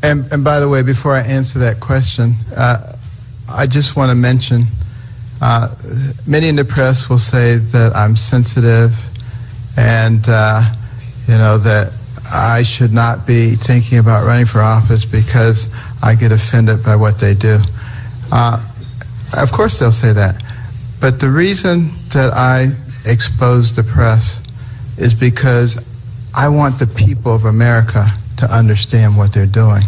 And by the way, before I answer that question, I just want to mention, many in the press will say that I'm sensitive and, that I should not be thinking about running for office because I get offended by what they do. Of course they'll say that. But the reason that I expose the press is because I want the people of America to understand what they're doing.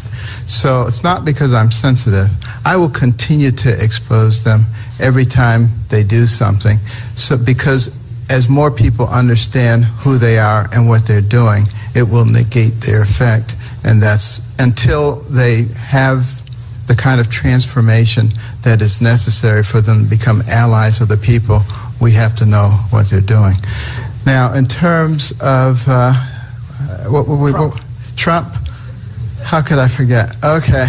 So it's not because I'm sensitive. I will continue to expose them every time they do something. So because as more people understand who they are and what they're doing, it will negate their effect. And that's until they have the kind of transformation that is necessary for them to become allies of the people, we have to know what they're doing. Now, in terms of Trump? How could I forget? Okay.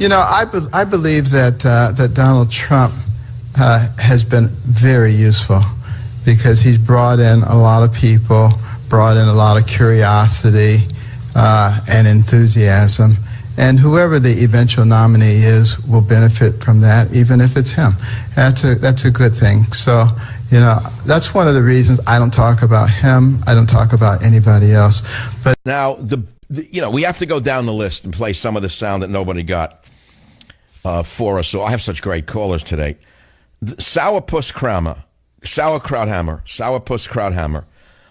I believe that Donald Trump has been very useful because he's brought in a lot of people, brought in a lot of curiosity and enthusiasm. And whoever the eventual nominee is will benefit from that, even if it's him. That's a good thing. So, that's one of the reasons I don't talk about him. I don't talk about anybody else. But now, we have to go down the list and play some of the sound that nobody got for us. So I have such great callers today. Sourpuss Krauthammer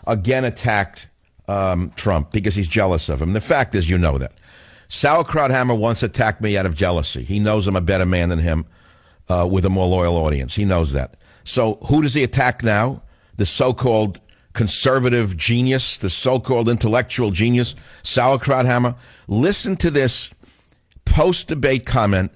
again attacked Trump because he's jealous of him. The fact is, you know that. Krauthammer once attacked me out of jealousy. He knows I'm a better man than him with a more loyal audience. He knows that. So who does he attack now? The so-called conservative genius, the so-called intellectual genius, Krauthammer. Listen to this post-debate comment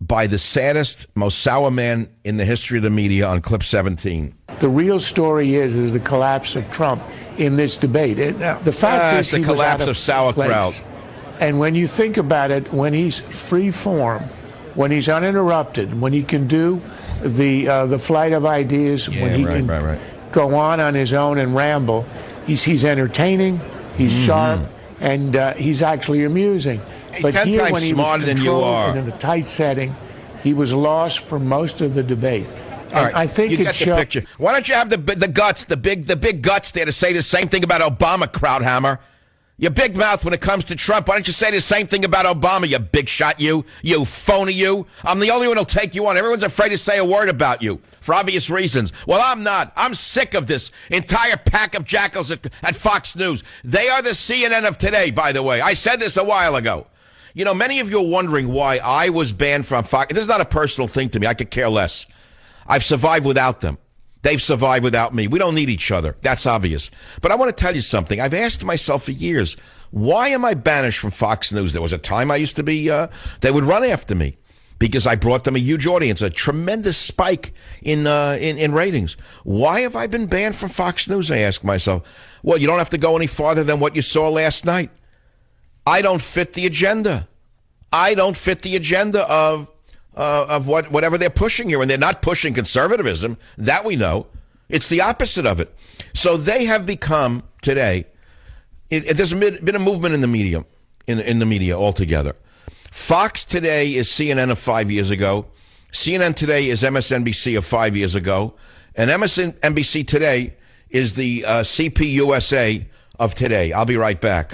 by the saddest, most sour man in the history of the media on clip 17. The real story is the collapse of Trump in this debate. The fact is the collapse of sauerkraut. And when you think about it, when he's free form, when he's uninterrupted, when he can do the flight of ideas, when he can go on his own and ramble, he's entertaining, he's sharp, and he's actually amusing. He's but 10 here, times when he smarter was than you are. And in a tight setting, he was lost for most of the debate. All right, I think you get the picture. Why don't you have the guts, the big guts there to say the same thing about Obama, Krauthammer? Your big mouth when it comes to Trump. Why don't you say the same thing about Obama, you big shot, you phony, you? I'm the only one who'll take you on. Everyone's afraid to say a word about you for obvious reasons. Well, I'm not. I'm sick of this entire pack of jackals at Fox News. They are the CNN of today, by the way. I said this a while ago. Many of you are wondering why I was banned from Fox. This is not a personal thing to me. I could care less. I've survived without them. They've survived without me. We don't need each other. That's obvious. But I want to tell you something. I've asked myself for years, why am I banished from Fox News? There was a time I used to be, they would run after me because I brought them a huge audience, a tremendous spike in ratings. Why have I been banned from Fox News? I ask myself. Well, you don't have to go any farther than what you saw last night. I don't fit the agenda. I don't fit the agenda of whatever they're pushing here. And they're not pushing conservatism. That we know. It's the opposite of it. So they have become, today, there's been a movement in the media, in the media altogether. Fox today is CNN of 5 years ago. CNN today is MSNBC of 5 years ago. And MSNBC today is the CPUSA of today. I'll be right back.